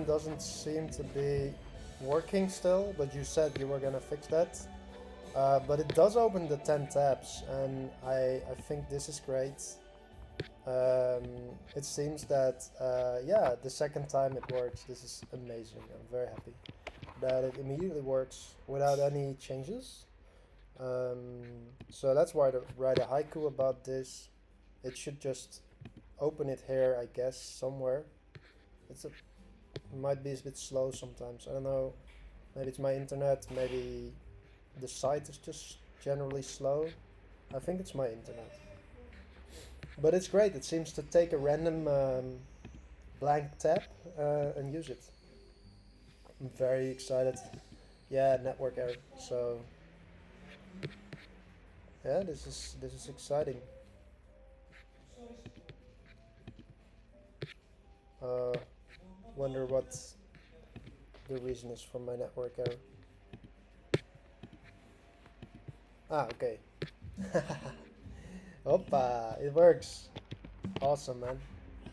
doesn't seem to be working still, but you said you were gonna fix that. But it does open the 10 tabs, and I think this is great. It seems that, yeah, the second time it works. This is amazing. I'm very happy that it immediately works without any changes. So that's why to write a haiku about this. It should just open it here, I guess, somewhere. It might be a bit slow sometimes. I don't know. Maybe it's my internet. Maybe the site is just generally slow. I think it's my internet. But it's great. It seems to take a random blank tab and use it. I'm very excited. Yeah, network error. So yeah, this is exciting. Uh, Wonder what the reason is for my network error. Ah, okay. Opa, it works. Awesome, man.